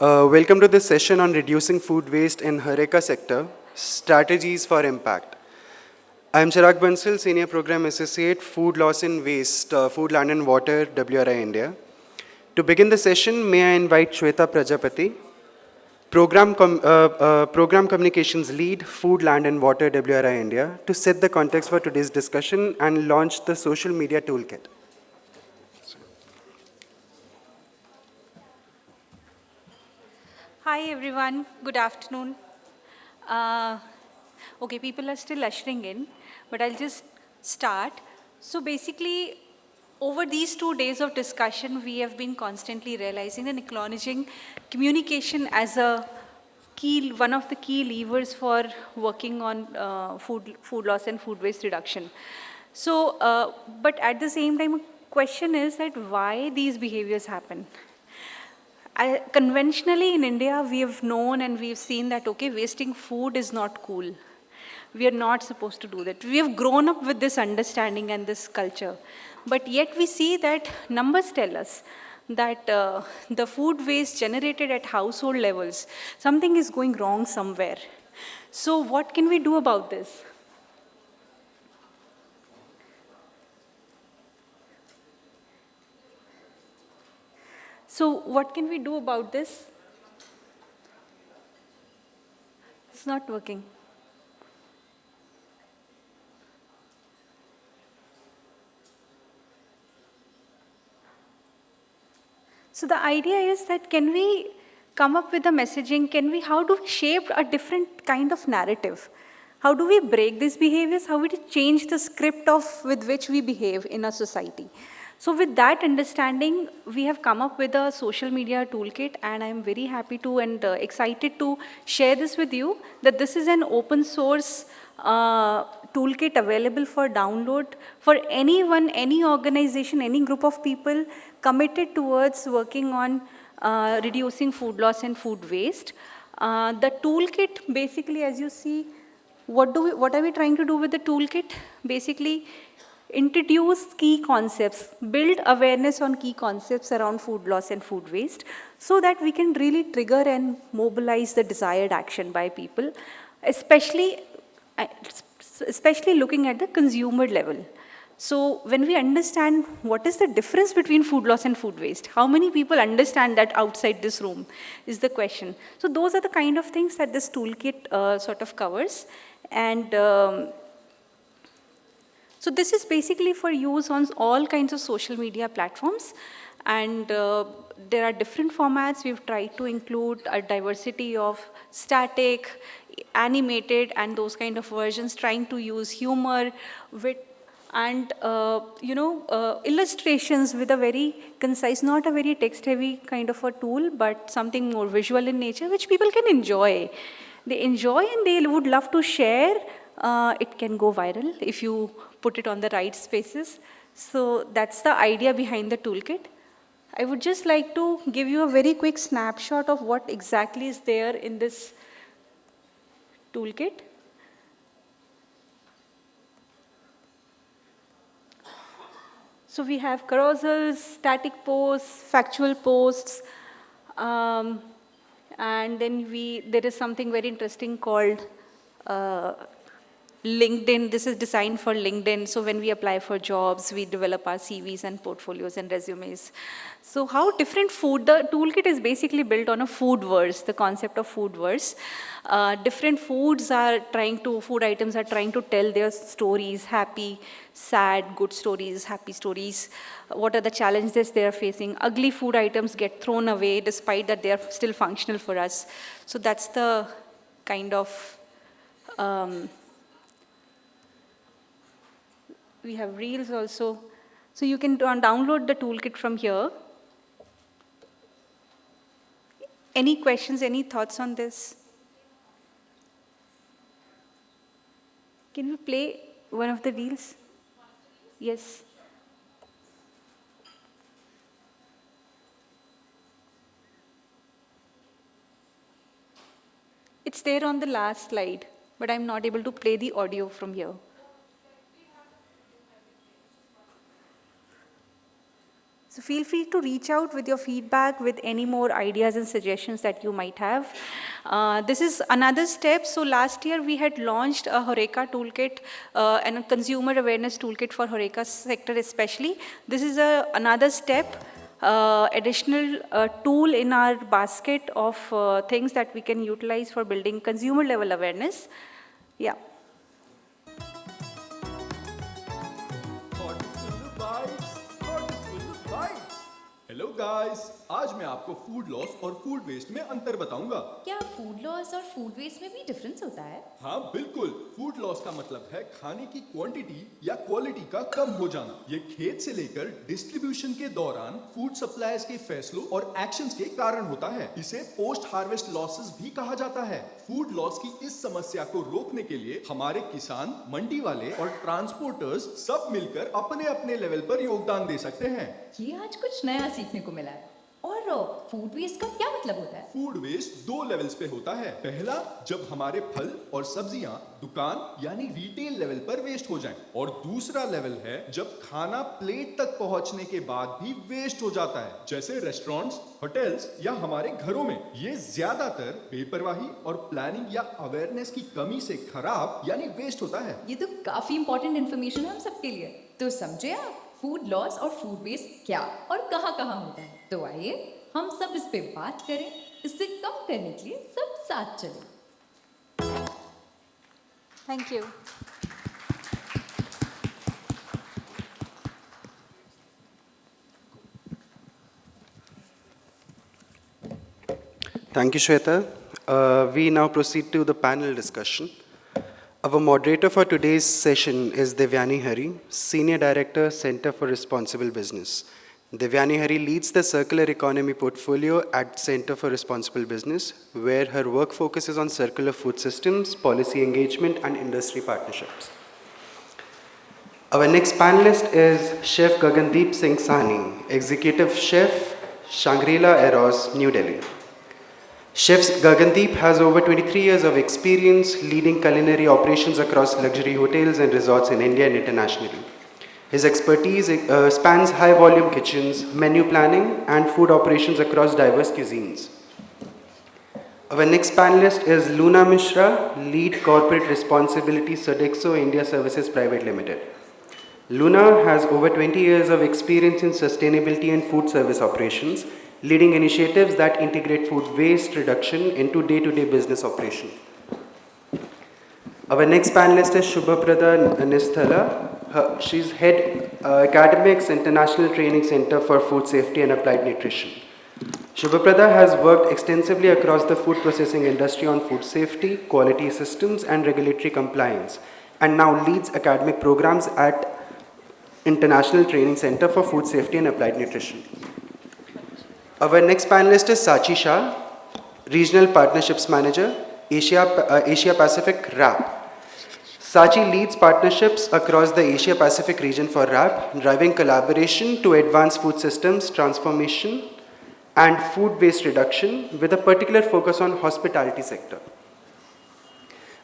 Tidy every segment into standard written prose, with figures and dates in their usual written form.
Welcome to this session on reducing food waste in HORECA sector, strategies for impact. I am Chirag Bansal, Senior Program Associate, Food Loss and Waste, Food, Land and Water, WRI India. To begin the session, may I invite Shweta Prajapati, Program Communications Lead, Food, Land and Water, WRI India, to set the context for today's discussion and launch the social media toolkit. Hi everyone, good afternoon. Okay, people are still ushering in, but I'll just start. So basically, over these 2 days of discussion, we have been constantly realizing and acknowledging communication as one of the key levers for working on food loss and food waste reduction. So, but at the same time, question is that why these behaviors happen? Conventionally in India, we have known and we've seen that, okay, wasting food is not cool. We are not supposed to do that. We have grown up with this understanding and this culture. But yet we see that numbers tell us that the food waste generated at household levels, something is going wrong somewhere. So what can we do about this? So what can we do about this? It's not working. So the idea is that can we come up with a messaging, how do we shape a different kind of narrative? How do we break these behaviors? How do we change the script with which we behave in a society? So with that understanding, we have come up with a social media toolkit, and I'm very happy to and excited to share this with you, that this is an open source toolkit available for download for anyone, any organization, any group of people committed towards working on reducing food loss and food waste. The toolkit basically, as you see, what are we trying to do with the toolkit? Basically, introduce key concepts, build awareness on key concepts around food loss and food waste so that we can really trigger and mobilize the desired action by people, especially, especially looking at the consumer level. So when we understand what is the difference between food loss and food waste, how many people understand that outside this room is the question. So those are the kind of things that this toolkit sort of covers. And so this is basically for use on all kinds of social media platforms. And there are different formats. We've tried to include a diversity of static, animated, and those kind of versions, trying to use humor, wit, and illustrations with a very concise, not a very text-heavy kind of a tool, but something more visual in nature, which people can enjoy. They enjoy and they would love to share. It can go viral if you put it on the right spaces. So that's the idea behind the toolkit. I would just like to give you a very quick snapshot of what exactly is there in this toolkit. So we have carousels, static posts, factual posts, and then there is something very interesting called LinkedIn. This is designed for LinkedIn. So when we apply for jobs, we develop our CVs and portfolios and resumes. So how different the toolkit is basically built on a food verse, the concept of food verse. Different food items are trying to tell their stories, happy, sad, good stories, happy stories. What are the challenges they are facing? Ugly food items get thrown away despite that they are still functional for us. So that's the kind of we have reels also. So you can download the toolkit from here. Any questions, any thoughts on this? Can we play one of the reels? Yes. It's there on the last slide, but I'm not able to play the audio from here. So feel free to reach out with your feedback, with any more ideas and suggestions that you might have. This is another step. So last year we had launched a HORECA toolkit and a consumer awareness toolkit for HORECA sector especially. This is another step, additional tool in our basket of things that we can utilize for building consumer level awareness. Yeah. Hello guys, आज मैं आपको food loss और food waste में अंतर बताऊंगा। क्या food loss और food waste में भी डिफरेंस होता है? हाँ बिल्कुल, फूड लॉस का मतलब है खाने की क्वांटिटी या क्वालिटी का कम हो जाना। ये खेत से लेकर डिस्ट्रीब्यूशन के दौरान फूड सप्लायर्स के फैसलों और एक्शंस के कारण होता है। इसे पोस्ट हार्वेस्ट लॉसेस भी कहा जाता है। फूड लॉस की इस समस्या को रोकने के लिए हमारे किसान, मंडी वाले और ट्रांसपोर्टर्स सब मिलकर अपने अपने लेवल पर योगदान दे सकते हैं। ये आज कुछ नया सीखने को मिला है। और फूड वेस्ट का क्या मतलब होता है? फूड वेस्ट 2 लेवल्स पे होता है। पहला, जब हमारे फल और सब्जियां दुकान यानी रिटेल लेवल पर वेस्ट हो जाएं, और दूसरा लेवल है जब खाना प्लेट तक पहुंचने के बाद भी वेस्ट हो जाता है, जैसे रेस्टोरेंट्स, होटल्स या हमारे घरों में। ये ज्यादातर बेपरवाही और प्लानिंग या अवेयरनेस की कमी से खराब यानी वेस्ट होता है। ये तो काफी इंपॉर्टेंट इन्फॉर्मेशन है हम सबके लिए। तो समझे आप फूड लॉस और फूड वेस्ट क्या और कहाँ होता है? तो आइए हम सब इस पे बात करें, इससे कम करने के लिए सब साथ चलें। Thank you. Thank you, Shweta. We now proceed to the panel discussion. Our moderator for today's session is Devyani Hari, Senior Director, Center for Responsible Business. Devyani Hari leads the Circular Economy portfolio at Center for Responsible Business, where her work focuses on circular food systems, policy engagement, and industry partnerships. Our next panelist is Chef Gagandeep Singh Sahni, Executive Chef, Shangri-La Eros, New Delhi. Chef Gagandeep has over 23 years of experience leading culinary operations across luxury hotels and resorts in India and internationally. His expertise spans high-volume kitchens, menu planning, and food operations across diverse cuisines. Our next panelist is Luna Mishra, Lead Corporate Responsibility Sodexo India Services Private Limited. Luna has over 20 years of experience in sustainability and food service operations, leading initiatives that integrate food waste reduction into day-to-day business operation. Our next panelist is Shubhaprada Nisthala. She's Head Academics International Training Center for Food Safety and Applied Nutrition. Shubhaprada has worked extensively across the food processing industry on food safety, quality systems, and regulatory compliance, and now leads academic programs at International Training Center for Food Safety and Applied Nutrition. Our next panelist is Sachi Shah, Regional Partnerships Manager, Asia Pacific RAP. Sachi leads partnerships across the Asia Pacific region for RAP, driving collaboration to advance food systems transformation and food waste reduction with a particular focus on hospitality sector.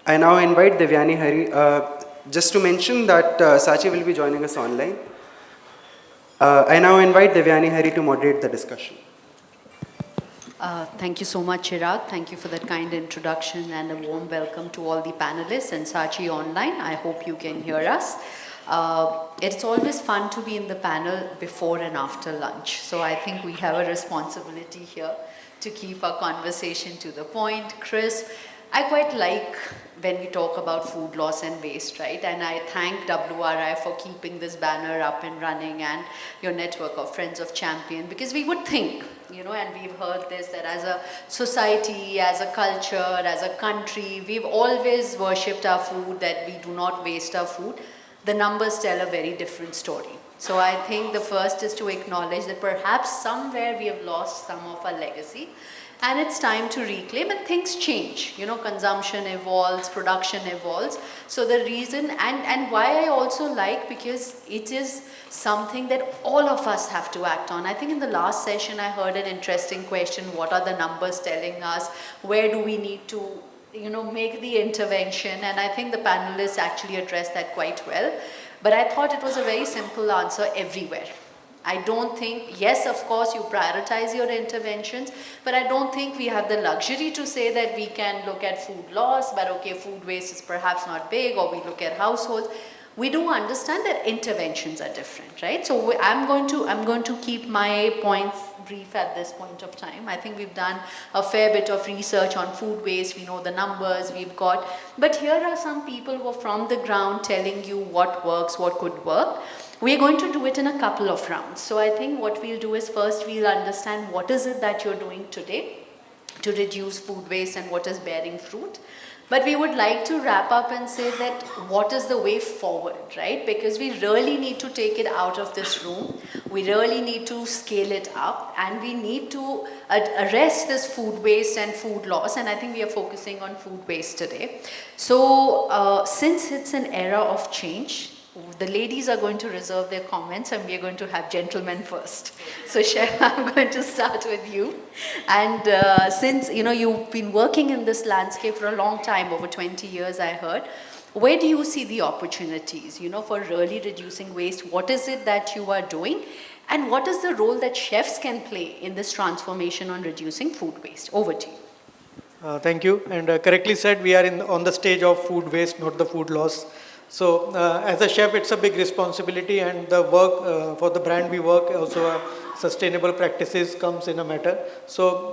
I now invite Devyani Hari, just to mention that Sachi will be joining us online. I now invite Devyani Hari to moderate the discussion. Thank you so much, Chirag. Thank you for that kind introduction and a warm welcome to all the panelists and Sachi online. I hope you can hear us. It's always fun to be in the panel before and after lunch. So I think we have a responsibility here to keep our conversation to the point, crisp. I quite like when we talk about food loss and waste, right? And I thank WRI for keeping this banner up and running and your network of Friends of Champion, because we would think, and we've heard this, that as a society, as a culture, as a country, we've always worshipped our food, that we do not waste our food. The numbers tell a very different story. So I think the first is to acknowledge that perhaps somewhere we have lost some of our legacy. And it's time to reclaim, and things change. Consumption evolves, production evolves. So the reason, and why I also like, because it is something that all of us have to act on. I think in the last session I heard an interesting question: what are the numbers telling us? Where do we need to make the intervention? And I think the panelists actually addressed that quite well. But I thought it was a very simple answer: everywhere. I don't think, yes, of course, you prioritize your interventions, but I don't think we have the luxury to say that we can look at food loss, but okay, food waste is perhaps not big, or we look at households. We do understand that interventions are different, right? So I'm going to keep my points brief at this point of time. I think we've done a fair bit of research on food waste. We know the numbers we've got, but here are some people who are from the ground telling you what works, what could work. We are going to do it in a couple of rounds. So I think what we'll do is first we'll understand what is it that you're doing today to reduce food waste and what is bearing fruit. But we would like to wrap up and say that what is the way forward, right? Because we really need to take it out of this room. We really need to scale it up, and we need to arrest this food waste and food loss. And I think we are focusing on food waste today. So since it's an era of change, the ladies are going to reserve their comments, and we are going to have gentlemen first. So Chef, I'm going to start with you. And since you've been working in this landscape for a long time, over 20 years I heard, where do you see the opportunities, for really reducing waste? What is it that you are doing? And what is the role that chefs can play in this transformation on reducing food waste? Over to you. Thank you. And correctly said, we are on the stage of food waste, not the food loss. So as a chef, it's a big responsibility, and the work for the brand we work, also sustainable practices comes in a matter. So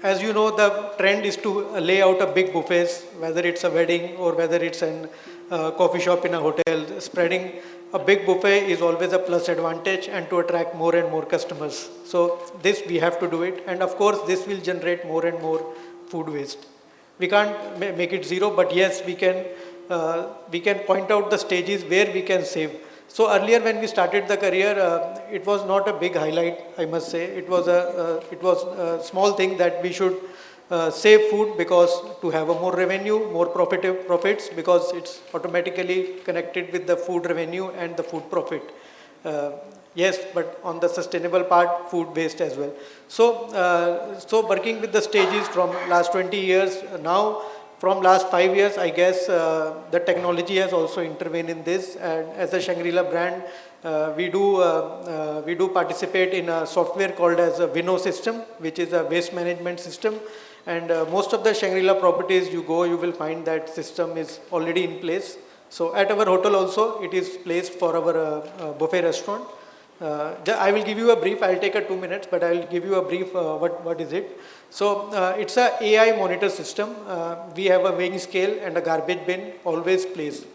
as you know, the trend is to lay out a big buffets, whether it's a wedding or whether it's a coffee shop in a hotel. Spreading a big buffet is always a plus advantage, and to attract more and more customers. So this we have to do it, and of course this will generate more and more food waste. We can't make it zero, but yes, we can point out the stages where we can save. So earlier when we started the career, it was not a big highlight, I must say. It was a small thing that we should save food, because to have a more revenue, more profits, because it's automatically connected with the food revenue and the food profit. Yes, but on the sustainable part, food waste as well. So working with the stages from last 20 years now. From last 5 years, I guess the technology has also intervened in this. And as a Shangri-La brand, we do participate in a software called as a Winnow system, which is a waste management system. And most of the Shangri-La properties you go, you will find that system is already in place. So at our hotel also, it is placed for our buffet restaurant. I will give you a brief. I'll take 2 minutes, but I'll give you a brief. What is it? So it's a AI monitor system. We have a weighing scale and a garbage bin always placed.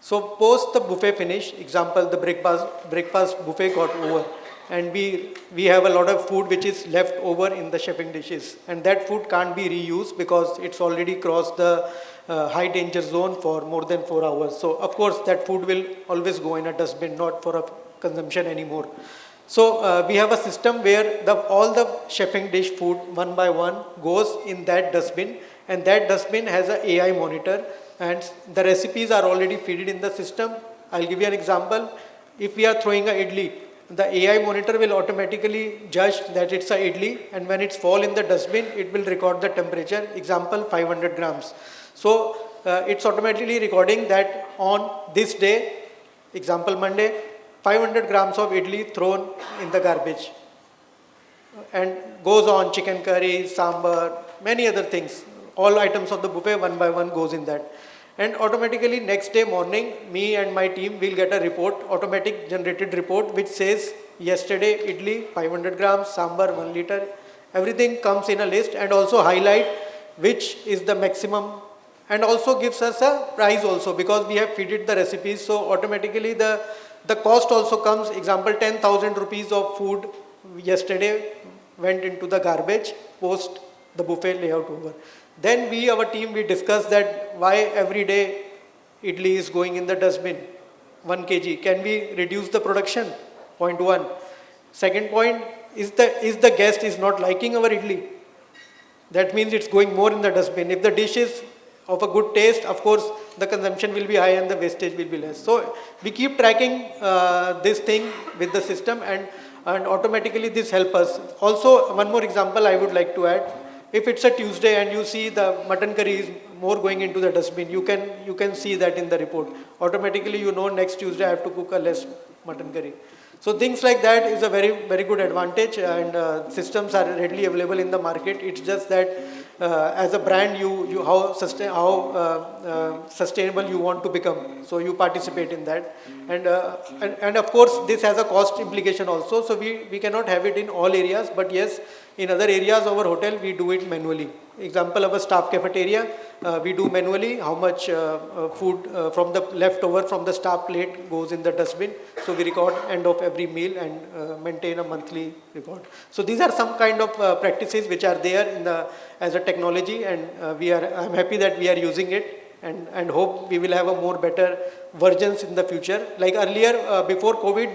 So post the buffet finish, example, the breakfast buffet got over, and we have a lot of food which is left over in the chefing dishes, and that food can't be reused because it's already crossed the high danger zone for more than 4 hours. So of course that food will always go in a dustbin, not for a consumption anymore. So we have a system where all the chefing dish food one by one goes in that dustbin, and that dustbin has an AI monitor, and the recipes are already fed in the system. I'll give you an example. If we are throwing a idli, the AI monitor will automatically judge that it's a idli, and when it's fall in the dustbin, it will record the temperature, example 500 grams. So it's automatically recording that on this day, example Monday, 500 grams of idli thrown in the garbage, and goes on chicken curry, sambar, many other things. All items of the buffet one by one goes in that. And automatically next day morning, me and my team will get a report, automatic generated report, which says yesterday idli 500 grams, sambar 1 liter, everything comes in a list, and also highlight which is the maximum, and also gives us a price also, because we have fed the recipes. So automatically the cost also comes, example 10,000 rupees of food yesterday went into the garbage post the buffet layout over. Then our team, we discuss that why every day idli is going in the dustbin, 1 kg. Can we reduce the production? Point 1. Second point, is the guest is not liking our idli. That means it's going more in the dustbin. If the dish is of a good taste, of course, the consumption will be high and the wastage will be less. So we keep tracking this thing with the system, and automatically this helps us. Also, one more example I would like to add. If it's a Tuesday and you see the mutton curry is more going into the dustbin, you can see that in the report. Automatically, next Tuesday I have to cook a less mutton curry. So things like that is a very good advantage, and systems are readily available in the market. It's just that as a brand, you how sustainable you want to become. So you participate in that, and of course this has a cost implication also. So we cannot have it in all areas, but yes, in other areas of our hotel we do it manually. Example of a staff cafeteria, we do manually how much food from the leftover from the staff plate goes in the dustbin. So we record end of every meal and maintain a monthly record. So these are some kind of practices which are there in the as a technology, and I'm happy that we are using it, and hope we will have a more better versions in the future. Like earlier, before COVID,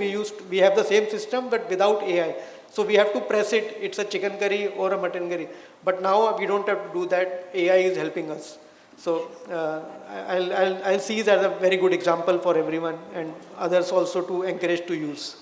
we have the same system but without AI. So we have to press it, it's a chicken curry or a mutton curry. But now we don't have to do that, AI is helping us. So I'll see it as a very good example for everyone and others also to encourage to use.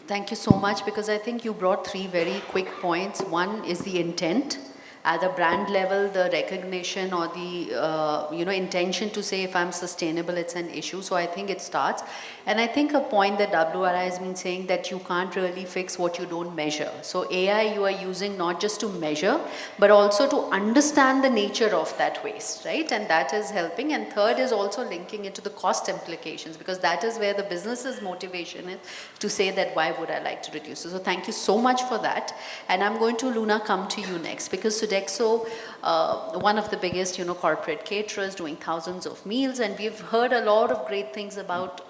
Thank you so much, because I think you brought three very quick points. One is the intent. At the brand level, the recognition or the intention to say if I'm sustainable, it's an issue. So I think it starts. And I think a point that WRI has been saying that you can't really fix what you don't measure. So AI you are using not just to measure, but also to understand the nature of that waste, right? And that is helping. And third is also linking it to the cost implications, because that is where the business's motivation is to say that why would I like to reduce. So thank you so much for that. And I'm going to, Luna, come to you next, because Sodexo, one of the biggest, corporate caterers doing thousands of meals, and we've heard a lot of great things about,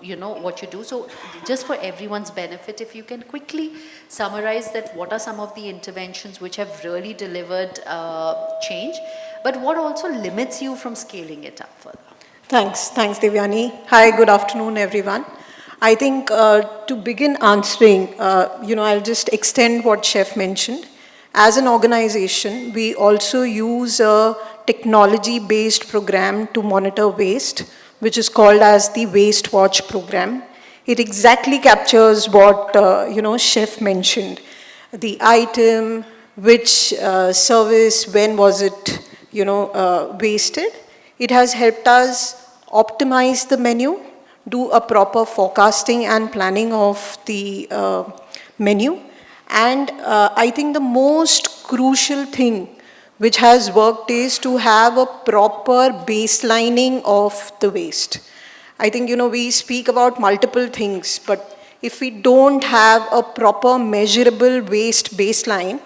what you do. So just for everyone's benefit, if you can quickly summarize that, what are some of the interventions which have really delivered change, but what also limits you from scaling it up further? Thanks, Devyani. Hi, good afternoon, everyone. I think to begin answering, I'll just extend what Chef mentioned. As an organization, we also use a technology-based program to monitor waste, which is called as the Waste Watch program. It exactly captures what, Chef mentioned. The item, which service, when was it, wasted. It has helped us optimize the menu, do a proper forecasting and planning of the menu. And I think the most crucial thing which has worked is to have a proper baselining of the waste. I think, we speak about multiple things, but if we don't have a proper measurable waste baseline,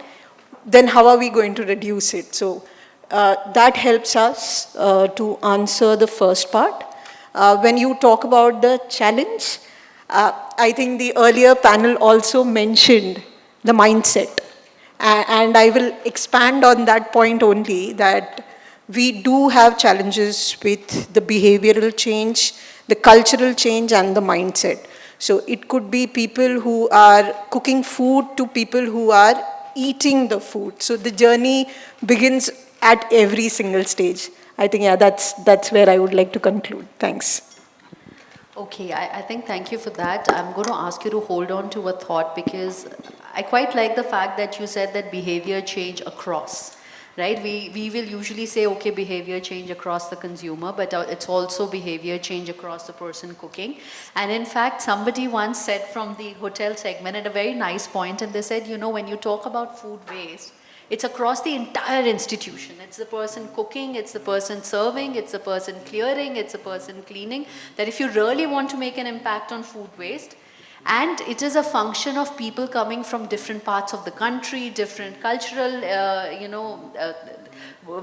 then how are we going to reduce it? So that helps us to answer the first part. When you talk about the challenge, I think the earlier panel also mentioned the mindset. And I will expand on that point only, that we do have challenges with the behavioral change, the cultural change, and the mindset. So it could be people who are cooking food to people who are eating the food. So the journey begins at every single stage. I think, that's where I would like to conclude. Thanks. Okay, I think thank you for that. I'm going to ask you to hold on to a thought, because I quite like the fact that you said that behavior change across, right? We will usually say, okay, behavior change across the consumer, but it's also behavior change across the person cooking. And in fact, somebody once said from the hotel segment at a very nice point, and they said, when you talk about food waste, it's across the entire institution. It's the person cooking, it's the person serving, it's the person clearing, it's the person cleaning. That if you really want to make an impact on food waste, and it is a function of people coming from different parts of the country, different cultural,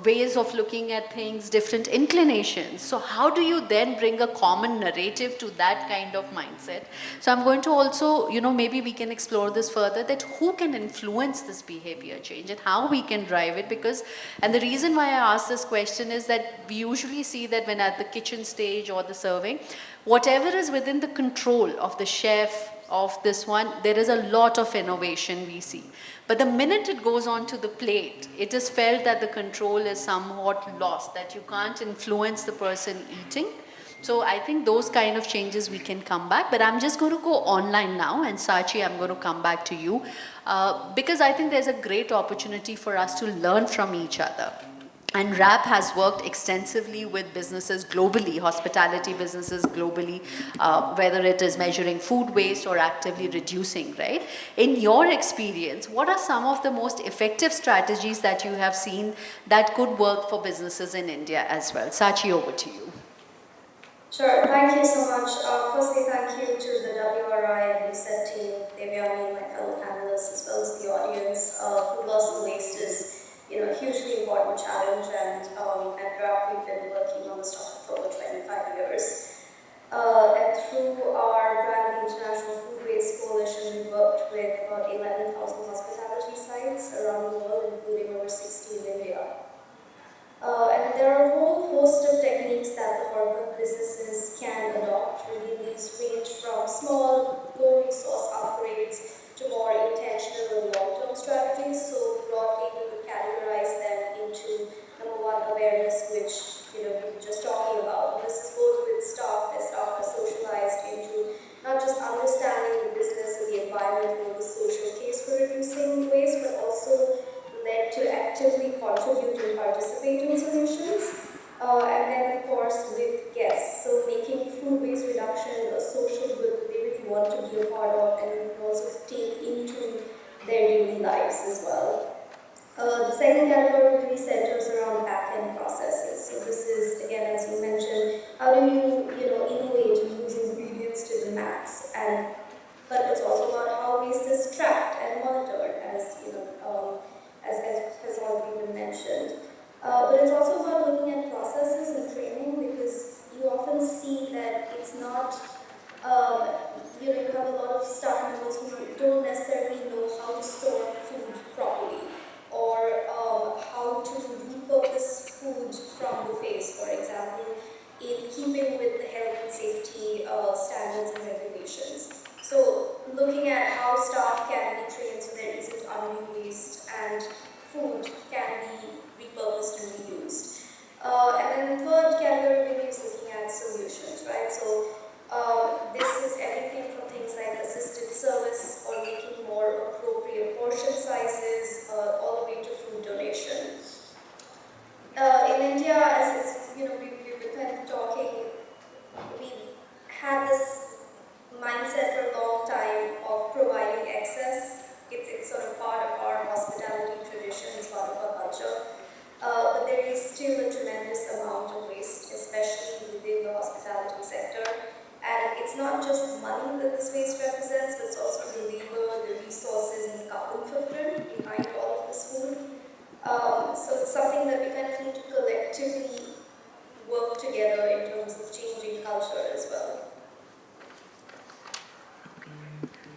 ways of looking at things, different inclinations. So how do you then bring a common narrative to that kind of mindset? So I'm going to also, maybe we can explore this further, that who can influence this behavior change and how we can drive it, because, and the reason why I ask this question is that we usually see that when at the kitchen stage or the serving, whatever is within the control of the chef, of this one, there is a lot of innovation we see. But the minute it goes on to the plate, it is felt that the control is somewhat lost, that you can't influence the person eating. So I think those kind of changes we can come back. But I'm just going to go online now, and Sachi, I'm going to come back to you, because I think there's a great opportunity for us to learn from each other. And RAP has worked extensively with businesses globally, hospitality businesses globally, whether it is measuring food waste or actively reducing, right? In your experience, what are some of the most effective strategies that you have seen that could work for businesses in India as well? Sachi, over to you. Sure, thank you so much. Firstly, thank you to the WRI and USET team, Devyani and my fellow panelists, as well as the audience. Food loss and waste is, a hugely important challenge, and at RAP we've been working on this topic for over 25 years. And through our brand, the International Food Waste Coalition, we worked with about 11,000 hospitality sites around the world, including over 60 in India. And there are a whole host of techniques that the HORECA businesses can adopt. Really, these range from small, low-resource upgrades to more intentional and long-term strategies. So broadly, we would categorize them into number one, awareness, which we were just talking about. And this is both with staff, as staff are socialized into not just understanding the business and the environment and the social case for reducing waste, but also led to actively contribute and participate in solutions. And then, of course, with guests. So making food waste reduction a social good that they really want to be a part of and also take into their daily lives as well. The second category really centers around back-end processes. So this is, again, as you mentioned, how do you, innovate and use ingredients to the max? But it's also about how waste is tracked and monitored, as has already been mentioned. But it's also about looking at processes and training, because you often see that it's not, you have a lot of staff members who don't necessarily know how to store food properly, or how to repurpose food from buffets, for example, in keeping with the health and safety standards and regulations. So looking at how staff can be trained so there isn't undue waste and food can be repurposed and reused. And then the third category really is looking at solutions, right? So this is everything from things like assisted service or making more appropriate portion sizes, all the way to food donation. In India, as we've been kind of talking, we had this mindset for a long time of providing excess. It's sort of part of our hospitality tradition, it's part of our culture. But there is still a tremendous amount of waste, especially within the hospitality sector. And it's not just money that this waste represents, but it's also the labor, the resources, and the carbon footprint behind all of this food. So it's something that we kind of need to collectively work together in terms of changing culture as well.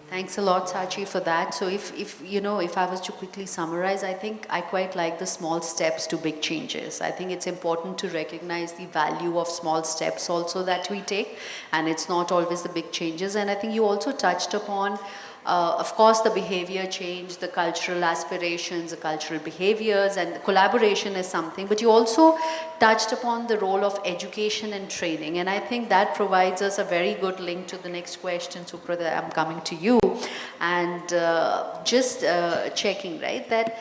Thanks a lot, Sachi, for that. So if I was to quickly summarize, I think I quite like the small steps to big changes. I think it's important to recognize the value of small steps also that we take, and it's not always the big changes. And I think you also touched upon, of course, the behavior change, the cultural aspirations, the cultural behaviors, and the collaboration is something, but you also touched upon the role of education and training. And I think that provides us a very good link to the next question, Suprada. I'm coming to you. And just checking, right, that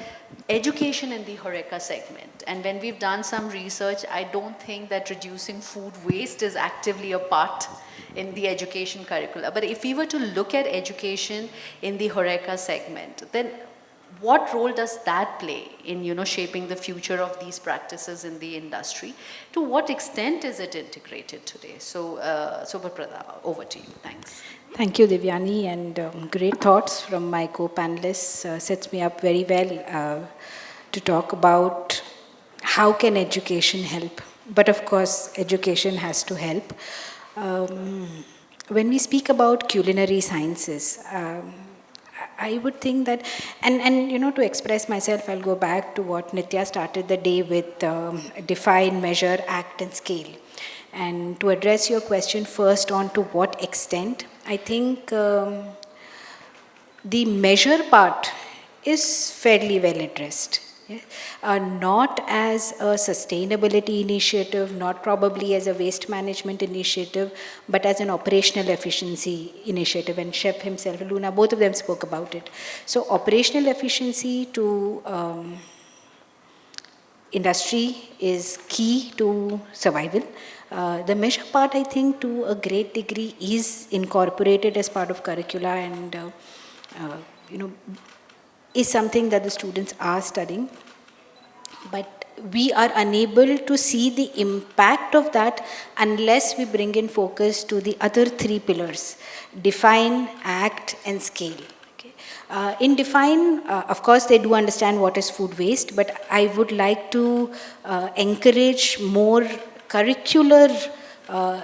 education in the HORECA segment. And when we've done some research, I don't think that reducing food waste is actively a part in the education curricula. But if we were to look at education in the HORECA segment, then what role does that play in shaping the future of these practices in the industry? To what extent is it integrated today? So, Suprada, over to you. Thanks. Thank you, Devyani, and great thoughts from my co-panelists. Sets me up very well to talk about how can education help. But of course, education has to help. When we speak about culinary sciences, I would think that, and to express myself, I'll go back to what Nitya started the day with: define, measure, act, and scale. And to address your question first on to what extent, I think the measure part is fairly well addressed. Yeah? Not as a sustainability initiative, not probably as a waste management initiative, but as an operational efficiency initiative. And Chef himself, Luna, both of them spoke about it. So operational efficiency to industry is key to survival. The measure part, I think, to a great degree is incorporated as part of curricula and, you know, is something that the students are studying. But we are unable to see the impact of that unless we bring in focus to the other three pillars: define, act, and scale. Okay. In define, of course, they do understand what is food waste, but I would like to encourage more curricular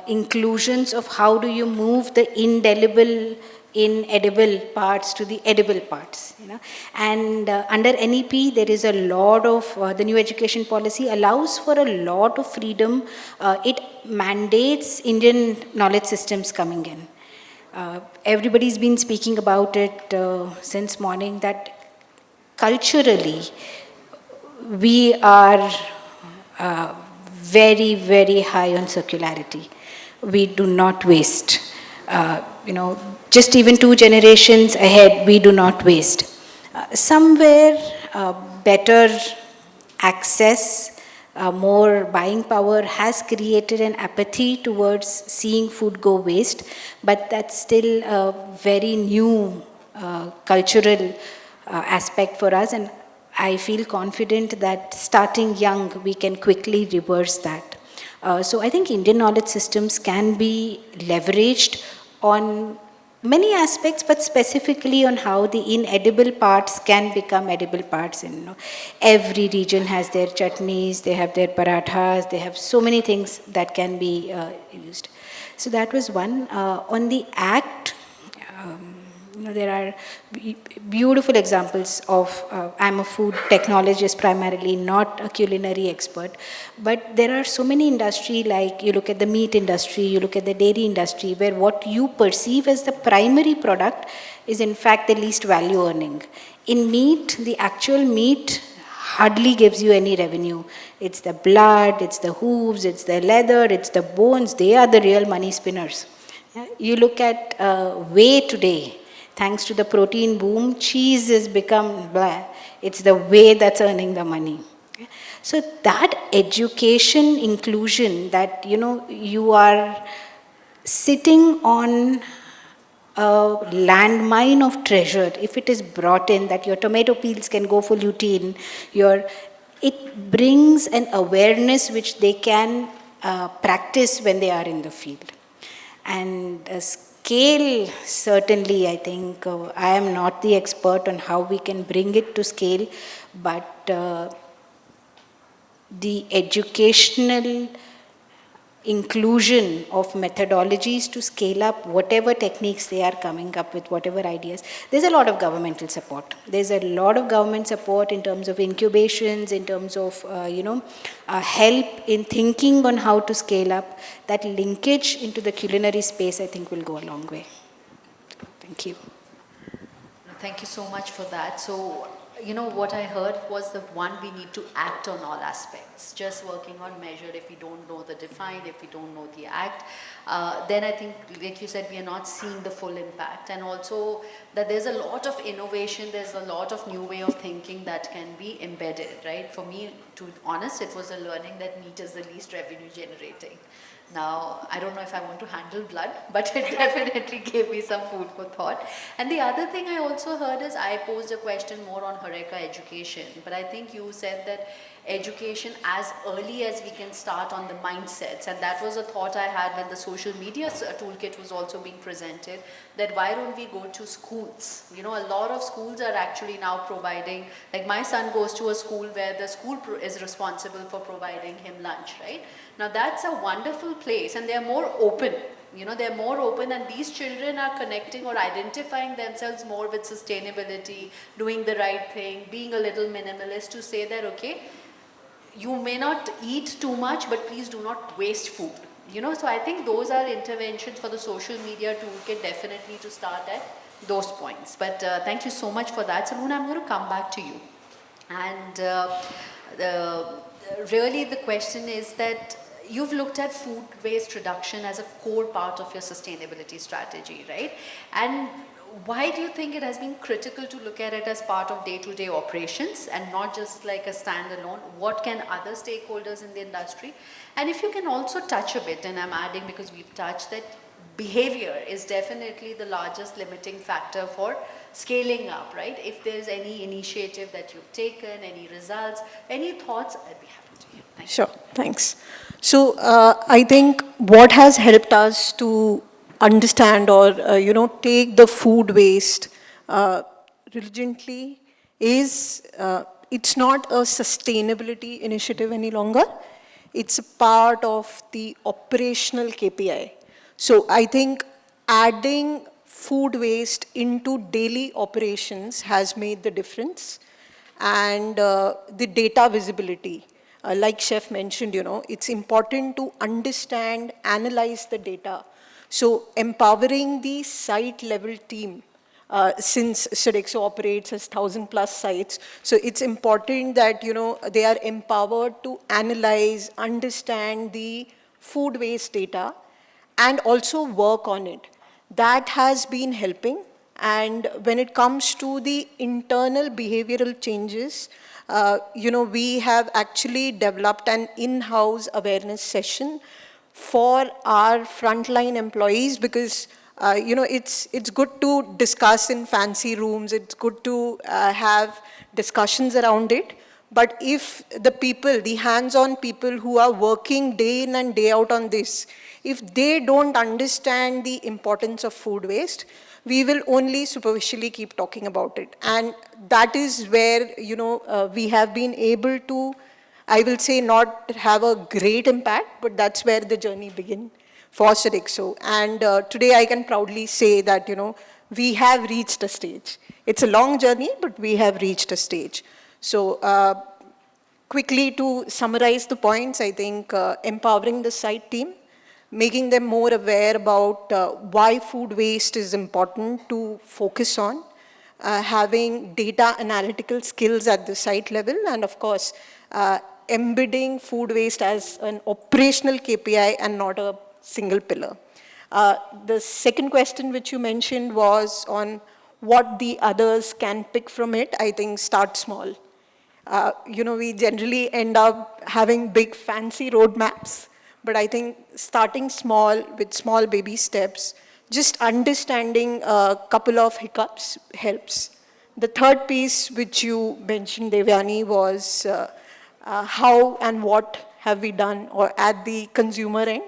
inclusions of how do you move the indelible, inedible parts to the edible parts, you know. And under NEP, there is a lot of, the new education policy allows for a lot of freedom. It mandates Indian knowledge systems coming in. Everybody's been speaking about it since morning, that culturally, we are very, very high on circularity. We do not waste. You know, just even 2 generations ahead, we do not waste. Somewhere, better access, more buying power has created an apathy towards seeing food go waste, but that's still a very new cultural aspect for us, and I feel confident that starting young, we can quickly reverse that. So I think Indian knowledge systems can be leveraged on many aspects, but specifically on how the inedible parts can become edible parts. And, you know, every region has their chutneys, they have their parathas, they have so many things that can be used. So that was one. On the act, you know, there are beautiful examples of, I'm a food technologist primarily, not a culinary expert, but there are so many industry, like you look at the meat industry, you look at the dairy industry, where what you perceive as the primary product is in fact the least value earning. In meat, the actual meat hardly gives you any revenue. It's the blood, it's the hooves, it's the leather, it's the bones, they are the real money spinners. You look at whey today. Thanks to the protein boom, cheese has become blah. It's the whey that's earning the money. So that education inclusion, that, you know, you are sitting on a landmine of treasure, if it is brought in, that your tomato peels can go for lutein, it brings an awareness which they can practice when they are in the field. And scale, certainly, I think, I am not the expert on how we can bring it to scale, but the educational inclusion of methodologies to scale up whatever techniques they are coming up with, whatever ideas. There's a lot of governmental support. There's a lot of government support in terms of incubations, in terms of, help in thinking on how to scale up. That linkage into the culinary space, I think, will go a long way. Thank you. Thank you so much for that. So, you know, what I heard was the one, we need to act on all aspects. Just working on measure, if we don't know the define, if we don't know the act, then I think, like you said, we are not seeing the full impact. And also that there's a lot of innovation, there's a lot of new way of thinking that can be embedded, right? For me, to be honest, it was a learning that meat is the least revenue generating. Now, I don't know if I want to handle blood, but it definitely gave me some food for thought. And the other thing I also heard is, I posed a question more on HORECA education, but I think you said that education as early as we can start on the mindsets, and that was a thought I had when the social media toolkit was also being presented, that why don't we go to schools? You know, a lot of schools are actually now providing, like my son goes to a school where the school is responsible for providing him lunch, right? Now that's a wonderful place, and they're more open. You know, they're more open, and these children are connecting or identifying themselves more with sustainability, doing the right thing, being a little minimalist, to say that, okay, you may not eat too much, but please do not waste food. You know, so I think those are interventions for the social media toolkit, definitely to start at those points. But thank you so much for that. Saloon, I'm going to come back to you. And really the question is that you've looked at food waste reduction as a core part of your sustainability strategy, right? And why do you think it has been critical to look at it as part of day-to-day operations and not just like a standalone? What can other stakeholders in the industry? And if you can also touch a bit, and I'm adding because we've touched that behavior is definitely the largest limiting factor for scaling up, right? If there's any initiative that you've taken, any results, any thoughts, I'd be happy to hear. Thank you. Sure, thanks. So I think what has helped us to understand or, take the food waste diligently is it's not a sustainability initiative any longer. It's a part of the operational KPI. So I think adding food waste into daily operations has made the difference. And the data visibility, like Chef mentioned, it's important to understand, analyze the data. So empowering the site level team, since Sodexo operates as 1,000+ sites, so it's important that, they are empowered to analyze, understand the food waste data and also work on it. That has been helping. And when it comes to the internal behavioral changes, we have actually developed an in-house awareness session for our frontline employees because, it's good to discuss in fancy rooms, it's good to have discussions around it. But if the people, the hands-on people who are working day in and day out on this, if they don't understand the importance of food waste, we will only superficially keep talking about it. And that is where, we have been able to, I will say, not have a great impact, but that's where the journey began for Sodexo. And today I can proudly say that, we have reached a stage. It's a long journey, but we have reached a stage. So quickly to summarize the points, I think empowering the site team, making them more aware about why food waste is important to focus on, having data analytical skills at the site level, and of course, embedding food waste as an operational KPI and not a single pillar. The second question which you mentioned was on what the others can pick from it. I think start small. We generally end up having big fancy roadmaps, but I think starting small with small baby steps, just understanding a couple of hiccups helps. The third piece which you mentioned, Devyani, was how and what have we done or at the consumer end.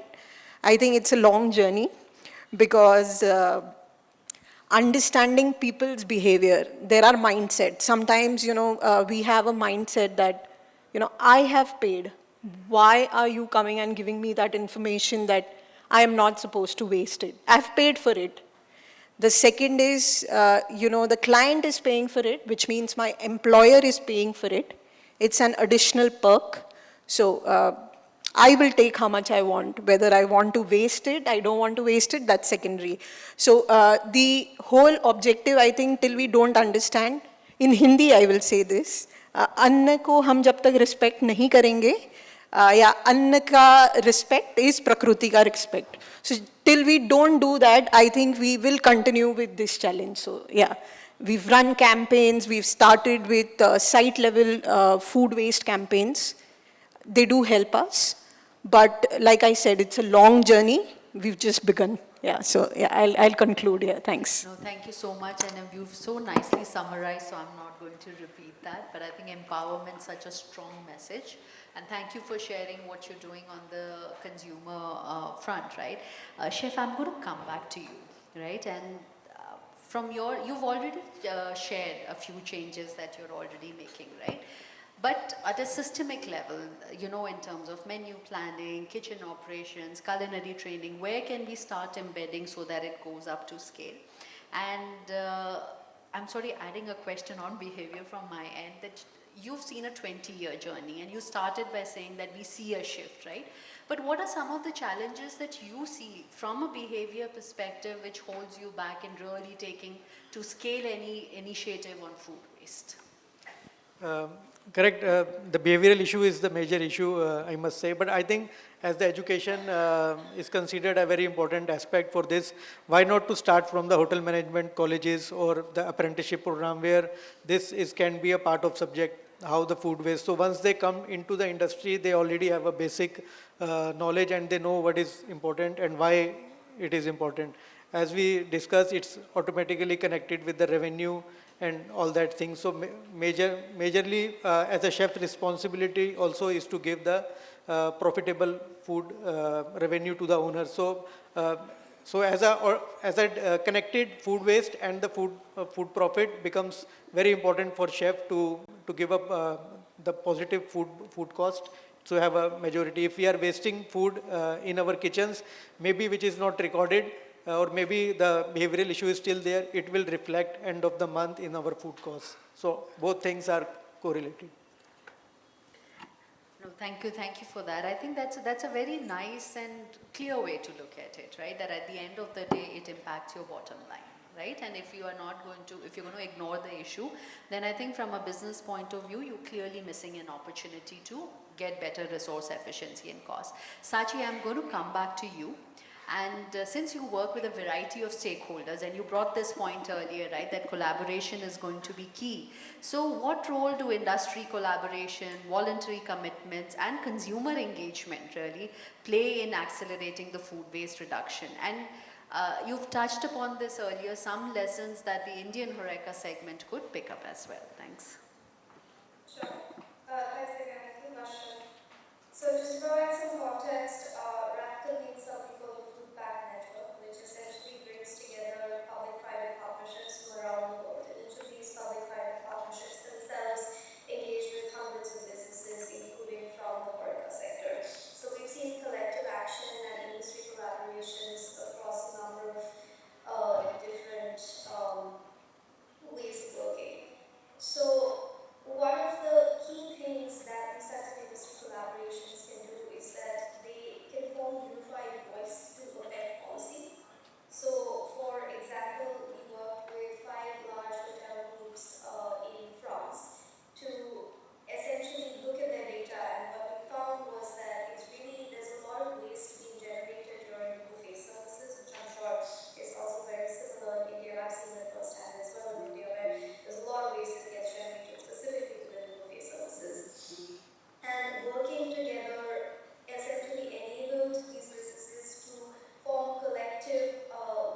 I think it's a long journey because understanding people's behavior, there are mindsets. Sometimes, we have a mindset that, I have paid. Why are you coming and giving me that information that I am not supposed to waste it? I've paid for it. The second is, the client is paying for it, which means my employer is paying for it. It's an additional perk. So I will take how much I want. Whether I want to waste it, I don't want to waste it, that's secondary. So the whole objective, I think, till we don't understand, in Hindi I will say this, अन्न को हम जब तक respect नहीं करेंगे, या अन्न का respect is प्रकृति का respect. So till we don't do that, I think we will continue with this challenge. So yeah, we've run campaigns, we've started with site level food waste campaigns. They do help us. But like I said, it's a long journey. We've just begun. Yeah, so yeah, I'll conclude here. Thanks. No, thank you so much. And you've so nicely summarized, so I'm not going to repeat that. But I think empowerment is such a strong message. And thank you for sharing what you're doing on the consumer front, right? Chef, I'm going to come back to you, right? And from you've already shared a few changes that you're already making, right? But at a systemic level, in terms of menu planning, kitchen operations, culinary training, where can we start embedding so that it goes up to scale? And I'm sorry, adding a question on behavior from my end, that you've seen a 20-year journey and you started by saying that we see a shift, right? But what are some of the challenges that you see from a behavior perspective which holds you back in really taking to scale any initiative on food waste? Correct. The behavioral issue is the major issue, I must say. But I think as the education is considered a very important aspect for this, why not to start from the hotel management colleges or the apprenticeship program where this is can be a part of subject, how the food waste. So once they come into the industry, they already have a basic knowledge and they know what is important and why it is important. As we discussed, it's automatically connected with the revenue and all that thing. So majorly, as a chef, responsibility also is to give the profitable food revenue to the owner. So as a connected food waste and the food profit becomes very important for chef to give up the positive food cost to have a majority. If we are wasting food in our kitchens, maybe which is not recorded, or maybe the behavioral issue is still there, it will reflect end of the month in our food costs. So both things are correlated. No, thank you for that. I think that's a very nice and clear way to look at it, right? That at the end of the day, it impacts your bottom line, right? And if you are not going to, if you're going to ignore the issue, then I think from a business point of view, you're clearly missing an opportunity to get better resource efficiency and cost. Sachi, I'm going to come back to you. And since you work with a variety of stakeholders, and you brought this point earlier, right, that collaboration is going to be key. So what role do industry collaboration, voluntary commitments, and consumer engagement really play in accelerating the food waste reduction? And you've touched upon this earlier, some lessons that the Indian HORECA segment could pick up as well. Thanks. Sure. Thanks again for the question. So just to provide some context, RAP convenes something called the Food Bank Network, which essentially brings together public-private partnerships from around the world. And each of these public-private partnerships themselves engage with hundreds of businesses, including from the HORECA sector. So we've seen collective action and industry collaborations across a number of different ways of working. So one of the key things that these types of industry collaborations can do is that they can form a unified voice to affect policy. So, for example, we worked with 5 large hotel groups in France to essentially look at their data, and what we found was that there's a lot of waste being generated during buffet services, which I'm sure is also very similar in India. I've seen it firsthand as well in India, where there's a lot of waste that gets generated specifically within the buffet services. And working together essentially enabled these businesses to form collective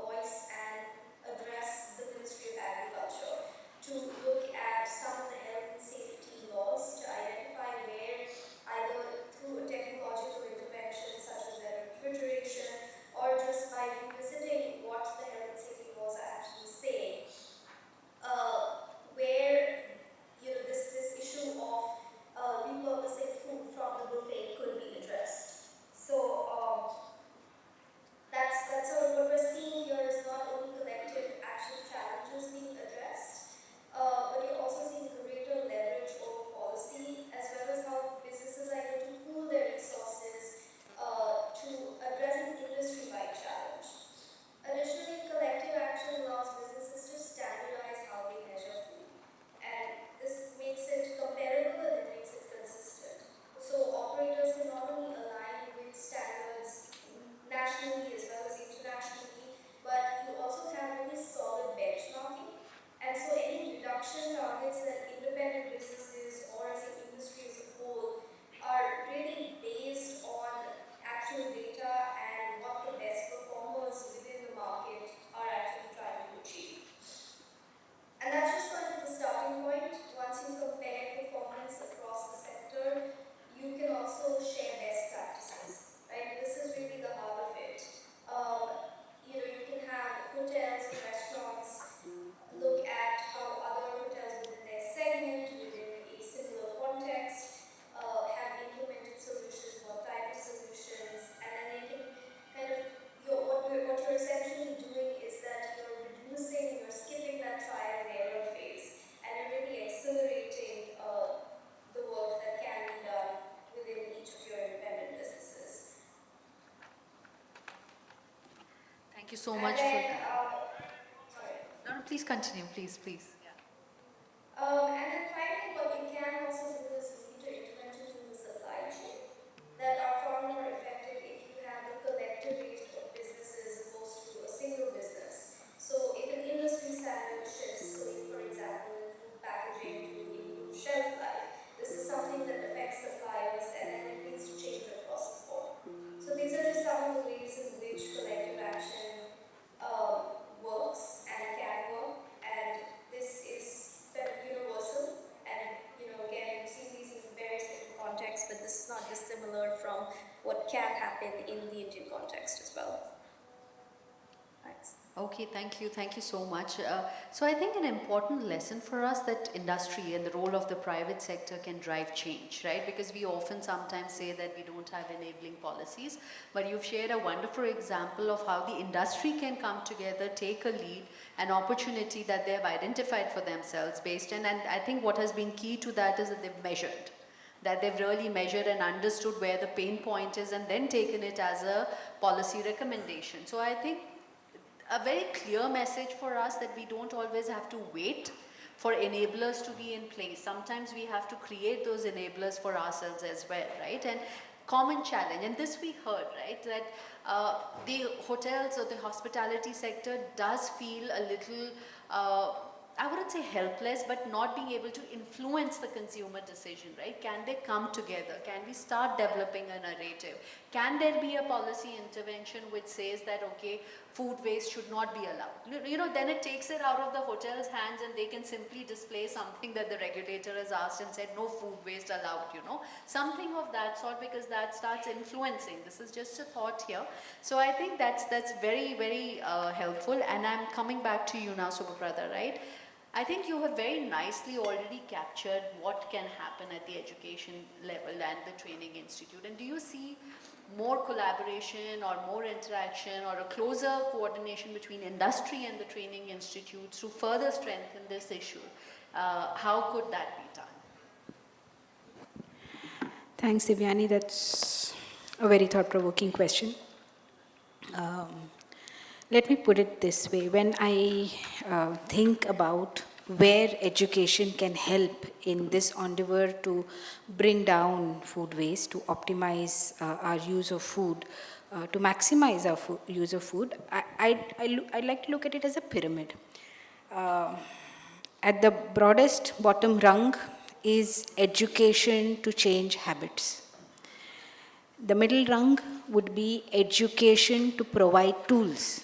voice and address the Ministry of Agriculture to look at some of the health and safety laws to identify where, either through a technological intervention such as their refrigeration or just by revisiting what the health and safety laws are actually saying, where this issue of repurposing food from the buffet could be addressed. So that's sort of what we're seeing here is not only collective action challenges being addressed, but you're also seeing greater leverage over policy, as well as how businesses are able to pool their resources to address an industry-wide challenge. Additionally, collective action allows businesses to standardize how they measure food. And this makes it comparable and it makes it consistent. So operators can not only align with standards nationally as well as internationally, but you also have really solid benchmarking. And so any reduction targets that independent businesses or as an industry as a whole are really based on actual data and what the best performers within the market are actually trying to achieve. And that's just kind of the starting point. Once you compare performance across the sector, you can also share best practices, right? This is really the heart of it. You can have hotels and restaurants look at how other hotels within their segment, within a similar context, have implemented solutions, what type of solutions, and then they can kind of, what you're essentially doing is that you're skipping that trial and error phase, and you're really accelerating the work that can be done within each of your independent businesses. Thank you so And much then, for that. sorry. No, please continue, please. Yeah. And then finally, what you can what can happen in the Indian context as well. Thanks. Okay, thank you so much. So I think an important lesson for us that industry and the role of the private sector can drive change, right? Because we often sometimes say that we don't have enabling policies, but you've shared a wonderful example of how the industry can come together, take a lead, an opportunity that they have identified for themselves based on, and I think what has been key to that is that they've measured. That they've really measured and understood where the pain point is and then taken it as a policy recommendation. So I think a very clear message for us that we don't always have to wait for enablers to be in place. Sometimes we have to create those enablers for ourselves as well, right? And common challenge, and this we heard, right, that the hotels or the hospitality sector does feel a little I wouldn't say helpless, but not being able to influence the consumer decision, right? Can they come together? Can we start developing a narrative? Can there be a policy intervention which says that, okay, food waste should not be allowed? You know, then it takes it out of the hotel's hands and they can simply display something that the regulator has asked and said, no food waste allowed, you know. Something of that sort, because that starts influencing. This is just a thought here. So I think that's very, very helpful. And I'm coming back to you now, Subhaprada, right? I think you have very nicely already captured what can happen at the education level and the training institute. And do you see more collaboration or more interaction or a closer coordination between industry and the training institutes to further strengthen this issue? How could that be done? Thanks, Devyani. That's a very thought-provoking question. Let me put it this way. When I think about where education can help in this endeavor to bring down food waste, to optimize our use of food, to maximize our use of food, I like to look at it as a pyramid. At the broadest bottom rung is education to change habits. The middle rung would be education to provide tools.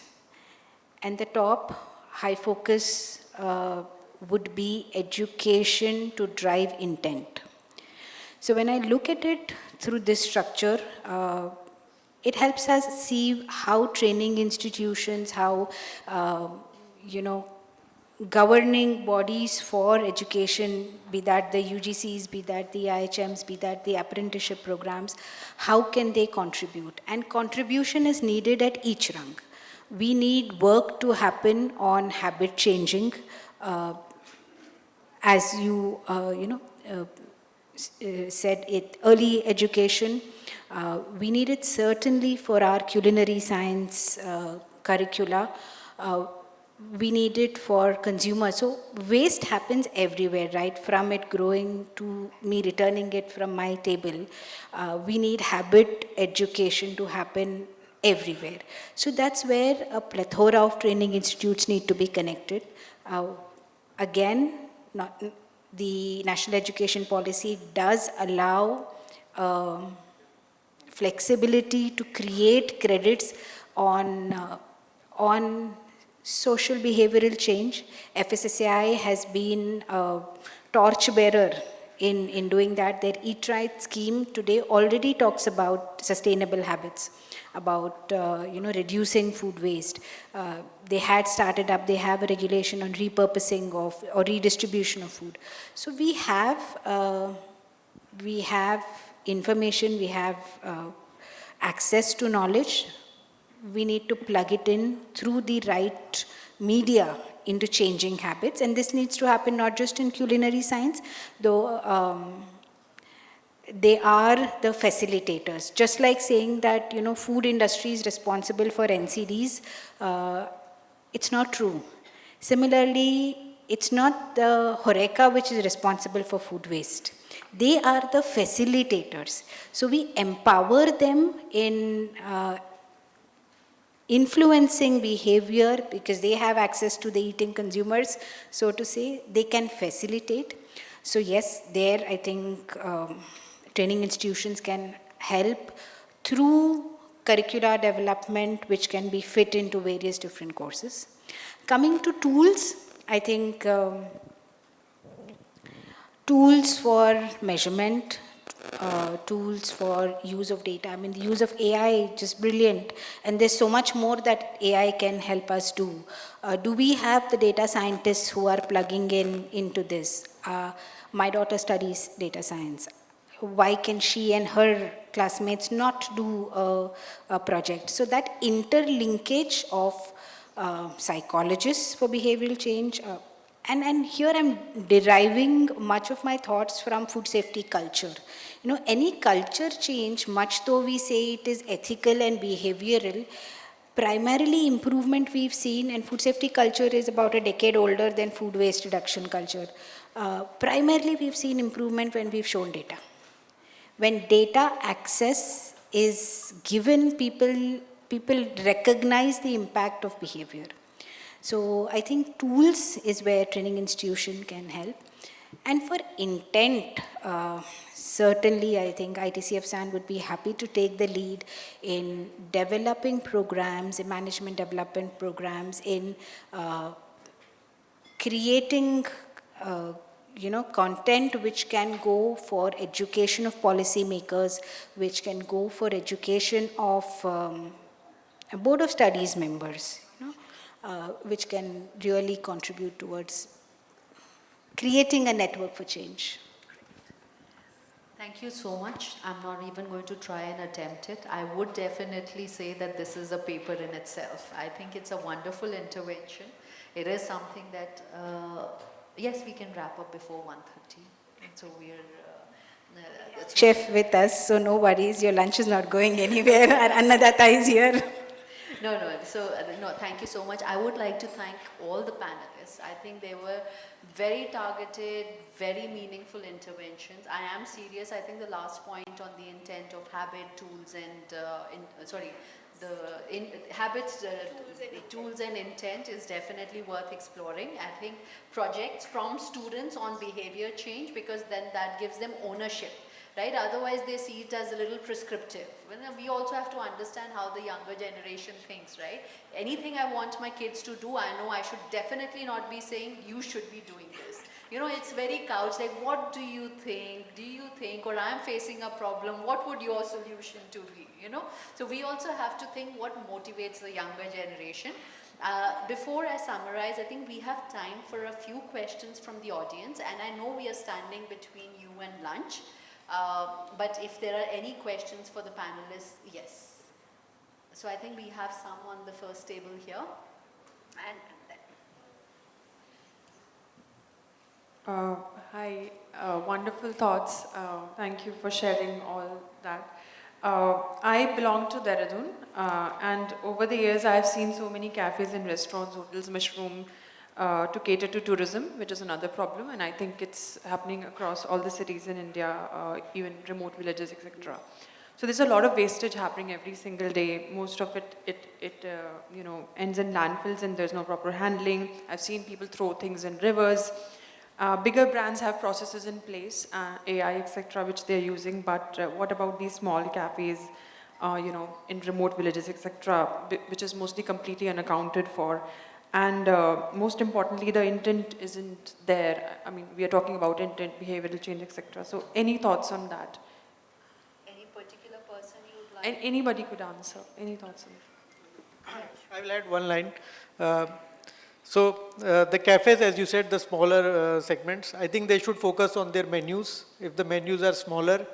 And the top, high focus, would be education to drive intent. So when I look at it through this structure, it helps us see how training institutions, how, governing bodies for education, be that the UGCs, be that the IHMs, be that the apprenticeship programs, how can they contribute? And contribution is needed at each rung. We need work to happen on habit changing. As you, said it, early education. We need it certainly for our culinary science curricula. We need it for consumers. So waste happens everywhere, right? From it growing to me returning it from my table. We need habit education to happen everywhere. So that's where a plethora of training institutes need to be connected. Again, the National Education Policy does allow flexibility to create credits on social behavioral change. FSSAI has been a torchbearer in doing that. Their Eat Right scheme today already talks about sustainable habits, about reducing food waste. They had started up, they have a regulation on repurposing of or redistribution of food. So we have information, we have access to knowledge. We need to plug it in through the right media into changing habits, and this needs to happen not just in culinary science, though they are the facilitators. Just like saying that food industry is responsible for NCDs, it's not true. Similarly, it's not the HORECA which is responsible for food waste. They are the facilitators. So we empower them in influencing behavior because they have access to the eating consumers, so to say. They can facilitate. So yes, there I think training institutions can help through curricular development which can be fit into various different courses. Coming to tools, I think tools for measurement, tools for use of data. I mean, the use of AI just brilliant, and there's so much more that AI can help us do. Do we have the data scientists who are plugging into this? My daughter studies data science. Why can she and her classmates not do a project? So that interlinkage of psychologists for behavioral change, and here I'm deriving much of my thoughts from food safety culture. You know, any culture change, much though we say it is ethical and behavioral, primarily improvement we've seen, and food safety culture is about a decade older than food waste reduction culture. Primarily we've seen improvement when we've shown data. When data access is given, people recognize the impact of behavior. So I think tools is where training institution can help. And for intent, certainly I think ITCF SAN would be happy to take the lead in developing programs, in management development programs, in creating content which can go for education of policymakers, which can go for education of a board of studies members, which can really contribute towards creating a network for change. Thank you so much. I'm not even going to try and attempt it. I would definitely say that this is a paper in itself. I think it's a wonderful intervention. It is something that, yes, we can wrap up before 1:30. So we're... Chef with us, so no worries, your lunch is not going anywhere. Annadatta is here. No. So, no, thank you so much. I would like to thank all the panelists. I think they were very targeted, very meaningful interventions. I am serious. I think the last point on the intent of habit, tools, and, habits, tools and intent is definitely worth exploring. I think projects from students on behavior change, because then that gives them ownership. Right? Otherwise, they see it as a little prescriptive. We also have to understand how the younger generation thinks, right? Anything I want my kids to do, I know I should definitely not be saying, you should be doing this. It's very couch, like, what do you think? Do you think? Or I'm facing a problem, what would your solution to be? So we also have to think what motivates the younger generation. Before I summarize, I think we have time for a few questions from the audience, and I know we are standing between you and lunch. But if there are any questions for the panelists, yes. So I think we have some on the first table here. And then. Hi, wonderful thoughts. Thank you for sharing all that. I belong to Dehradun, and over the years I've seen so many cafes and restaurants, hotels, mushroom, to cater to tourism, which is another problem, and I think it's happening across all the cities in India, even remote villages, etc. So there's a lot of wastage happening every single day. Most of it ends in landfills, and there's no proper handling. I've seen people throw things in rivers. Bigger brands have processes in place, AI, etc., which they're using. But what about these small cafes, in remote villages, etc., which is mostly completely unaccounted for? And most importantly, the intent isn't there. I mean, we are talking about intent, behavioral change, etc. So any thoughts on that? Any particular person you would like? Anybody could answer. Any thoughts on it? I will add one line. The cafes, as you said, the smaller segments, I think they should focus on their menus. If the menus are smaller,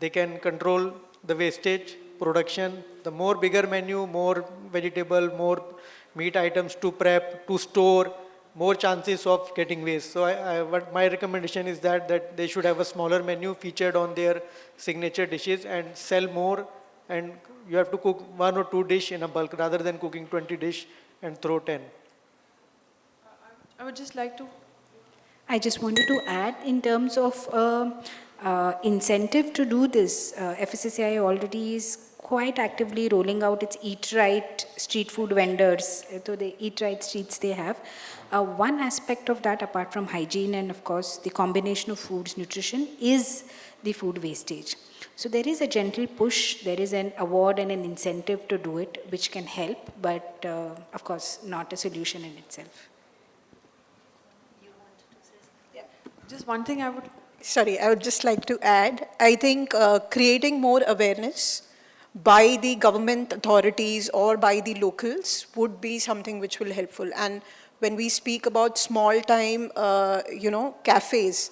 they can control the wastage, production. The more bigger menu, more vegetable, more meat items to prep, to store, more chances of getting waste. So what my recommendation is that they should have a smaller menu featured on their signature dishes and sell more, and you have to cook 1 or 2 dish in a bulk rather than cooking 20 dish and throw 10. I would just like to... I just wanted to add in terms of incentive to do this. FSSAI already is quite actively rolling out its Eat Right street food vendors. So the Eat Right streets they have. One aspect of that, apart from hygiene and of course the combination of foods, nutrition, is the food wastage. So there is a gentle push, there is an award and an incentive to do it, which can help, but of course not a solution in itself. Just one thing I would Sorry, I would just like to add, I think creating more awareness by the government authorities or by the locals would be something which will helpful. And when we speak about small time, cafes,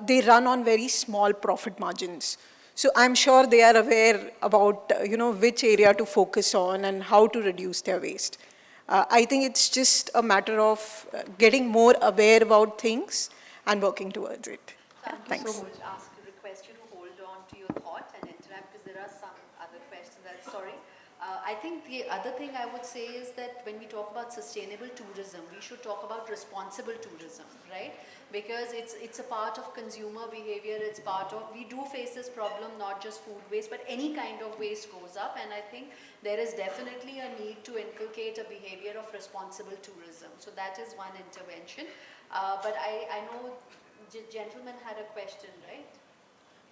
they run on very small profit margins. So I'm sure they are aware about, which area to focus on and how to reduce their waste. I think it's just a matter of getting more aware about things and working towards it. Yeah, Thank you so thanks. much. Request you to hold on to your thought and interact because there are some other questions. Sorry. I think the other thing I would say is that when we talk about sustainable tourism, we should talk about responsible tourism, right? Because it's a part of consumer behavior. It's part of, we do face this problem, not just food waste, but any kind of waste goes up. And I think there is definitely a need to inculcate a behavior of responsible tourism. So that is one intervention. But I know gentleman had a question, right?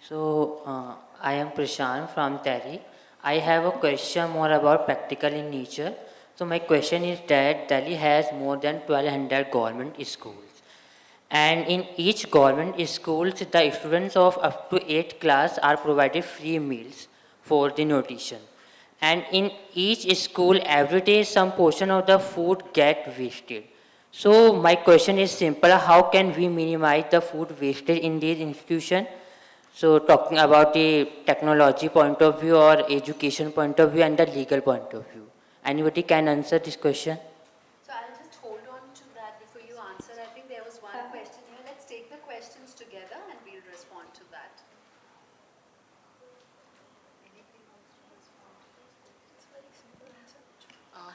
So, I am Prashant from Delhi. I have a question more about practical in nature. So, my question is that Delhi has more than 1200 government schools. And in each government schools, the students of up to 8th class are provided free meals for the nutrition. And in each school, every day some portion of the food get wasted. So my question is simple, how can we minimize the food wasted in these institutions? So talking about the technology point of view or education point of view and the legal point of view. Anybody can answer this question? So I'll just hold on to that before you answer. I think there was one question here. Let's take the questions together and we'll respond to that.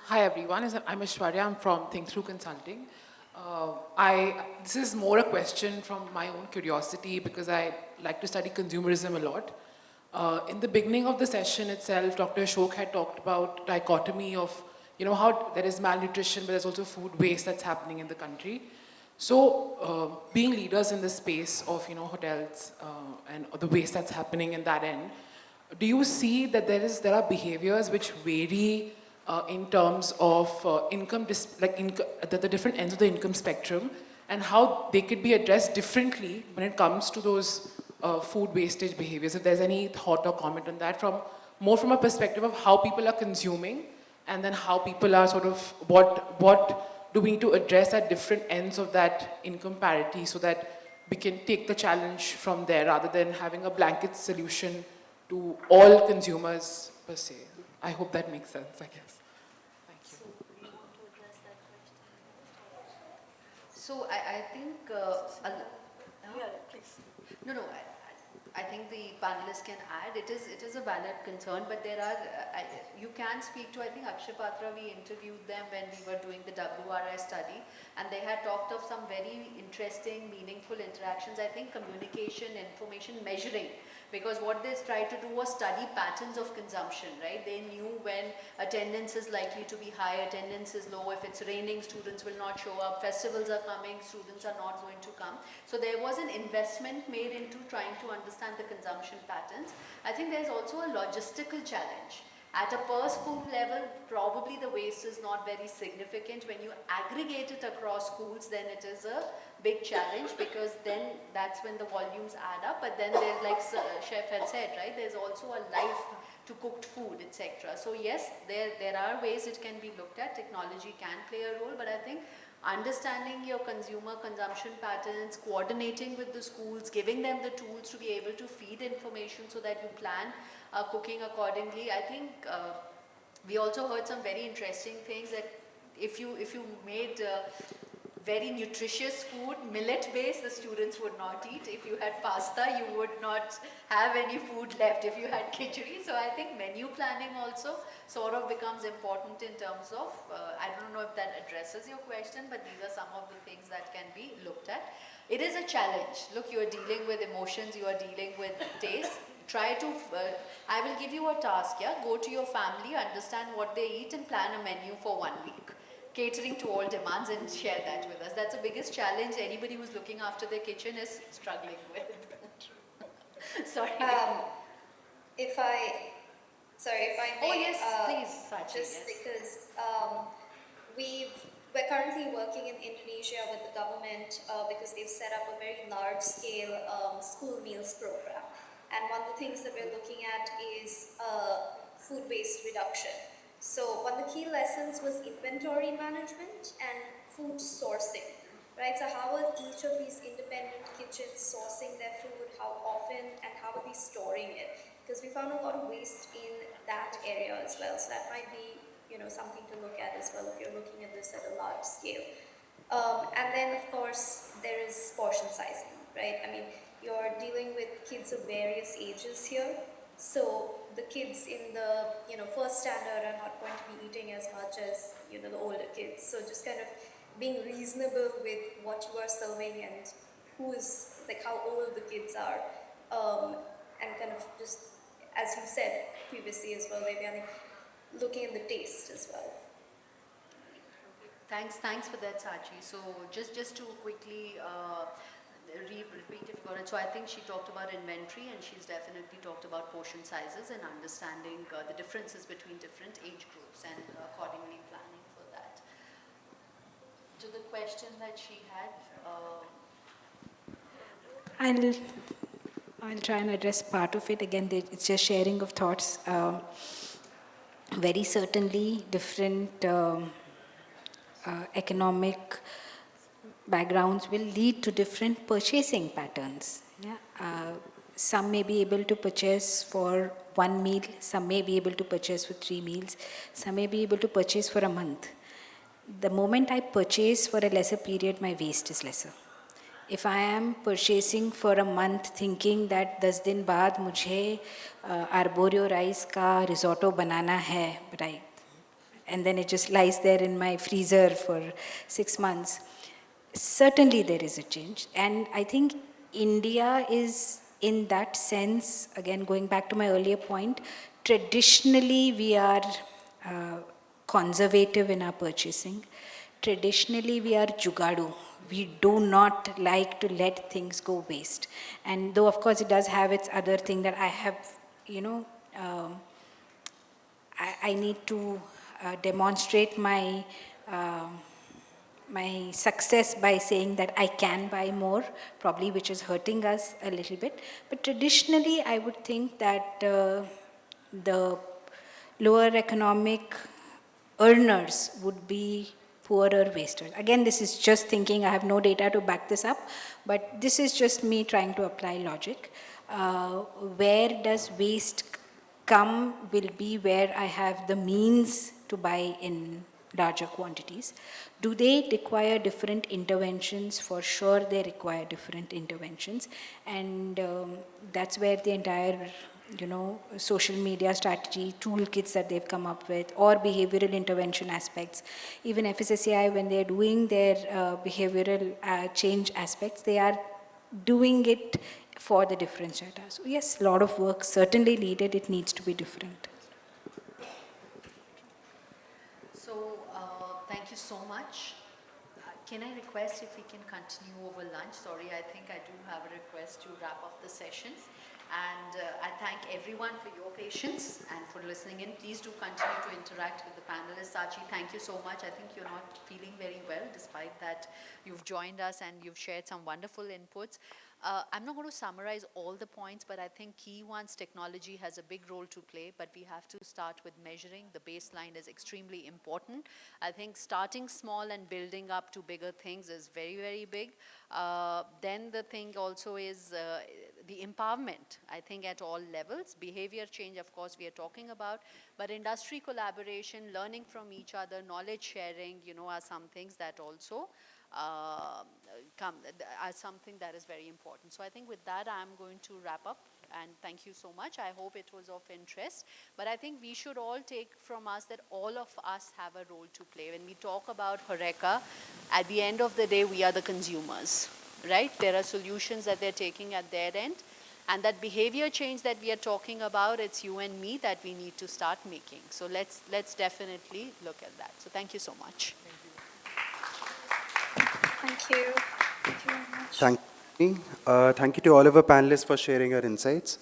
Hi everyone, I'm Aishwarya, I'm from Think Through Consulting. This is more a question from my own curiosity because I like to study consumerism a lot. In the beginning of the session itself, Dr. Ashok had talked about dichotomy of, how there is malnutrition, but there's also food waste that's happening in the country. So, being leaders in the space of, hotels and the waste that's happening in that end, do you see that there are behaviors which vary in terms of the different ends of the income spectrum and how they could be addressed differently when it comes to those food wastage behaviors? If there's any thought or comment on that, more from a perspective of how people are consuming and then how people are sort of, what do we need to address at different ends of that income parity so that we can take the challenge from there rather than having a blanket solution to all consumers per se. I hope that makes sense, I guess. Thank you. So, do you want to address that question? So, I think... Yeah, please. No, I think the panelists can add. It is a valid concern, but there are, you can speak to, I think Akshay Patra, we interviewed them when we were doing the WRI study, and they had talked of some very interesting, meaningful interactions. I think communication, information, measuring, because what they tried to do was study patterns of consumption, right? They knew when attendance is likely to be high, attendance is low. If it's raining, students will not show up. Festivals are coming, students are not going to come. So there was an investment made into trying to understand the consumption patterns. I think there's also a logistical challenge. At a per school level, probably the waste is not very significant. When you aggregate it across schools, then it is a big challenge because then that's when the volumes add up. But then there's, like Chef had said, right, there's also a life to cooked food, etc. So yes, there are ways it can be looked at. Technology can play a role, but I think understanding your consumer consumption patterns, coordinating with the schools, giving them the tools to be able to feed information so that you plan cooking accordingly. I think we also heard some very interesting things that if you made very nutritious food, millet-based, the students would not eat. If you had pasta, you would not have any food left if you had khichdi. So I think menu planning also sort of becomes important in terms of, I don't know if that addresses your question, but these are some of the things that can be looked at. It is a challenge. Look, you are dealing with emotions, you are dealing with taste. Try to, I will give you a task, yeah? Go to your family, understand what they eat and plan a menu for 1 week. Catering to all demands and share that with us. That's the biggest challenge anybody who's looking after their kitchen is struggling with. Sorry. If I may. Oh yes, please, Sachi. Just yes. because we've We're currently working in Indonesia with the government because they've set up a very large-scale school meals program. And one of the things that we're looking at is food waste reduction. So one of the key lessons was inventory management and food sourcing, right? So how are each of these independent kitchens sourcing their food, how often, and how are they storing it? Because we found a lot of waste in that area as well. So that might be, something to look at as well if you're looking at this at a large scale. And then, of course, there is portion sizing, right? I mean, you're dealing with kids of various ages here. So the kids in the, first standard are not going to be eating as much as, the older kids. So just kind of being reasonable with what you are serving and who is, like how old the kids are. And kind of just, as you said previously as well, maybe looking at the taste as well. Thanks for that, Sachi. So just to quickly repeat if you got it. So I think she talked about inventory, and she's definitely talked about portion sizes and understanding the differences between different age groups and accordingly planning for that. To the question that she had, I'll try and address part of it. Again, it's just sharing of thoughts. Very certainly different economic backgrounds will lead to different purchasing patterns. Yeah? Some may be able to purchase for one meal, some may be able to purchase for 3 meals, some may be able to purchase for a month. The moment I purchase for a lesser period, my waste is lesser. If I am purchasing for a month thinking that 10 दिन बाद मुझे arborio rice का risotto banana है, and then it just lies there in my freezer for 6 months, certainly there is a change. And I think India is, in that sense, again going back to my earlier point, traditionally we are conservative in our purchasing. Traditionally we are jugadu. We do not like to let things go waste. And though of course it does have its other thing that I have, I need to demonstrate my success by saying that I can buy more, probably, which is hurting us a little bit. But traditionally, I would think that the lower economic earners would be poorer wasters. Again, this is just thinking, I have no data to back this up, but this is just me trying to apply logic. Where does waste come will be where I have the means to buy in larger quantities. Do they require different interventions? For sure they require different interventions, and that's where the entire social media strategy toolkits that they've come up with, or behavioral intervention aspects. Even FSSAI, when they're doing their behavioral change aspects, they are doing it for the different strata. So yes, a lot of work certainly needed. It needs to be different. so thank you so much. Can I request if we can continue over lunch? Sorry, I think I do have a request to wrap up the session. And I thank everyone for your patience and for listening in. Please do continue to interact with the panelists. Sachi, thank you so much. I think you're not feeling very well, despite that you've joined us and you've shared some wonderful inputs. I'm not going to summarize all the points, but I think key ones, technology has a big role to play, but we have to start with measuring. The baseline is extremely important. I think starting small and building up to bigger things is very, very big. Then the thing also is the empowerment, I think, at all levels. Behavior change, of course, we are talking about, but industry collaboration, learning from each other, knowledge sharing, are some things that also as something that is very important. So I think with that, I'm going to wrap up, and thank you so much. I hope it was of interest, but I think we should all take from us that all of us have a role to play. When we talk about HORECA, at the end of the day, we are the consumers, right? There are solutions that they're taking at their end, and that behavior change that we are talking about, it's you and me that we need to start making. So let's definitely look at that. So thank you so much. Thank you. Thank you very much. Thank you to all of our panelists for sharing your insights.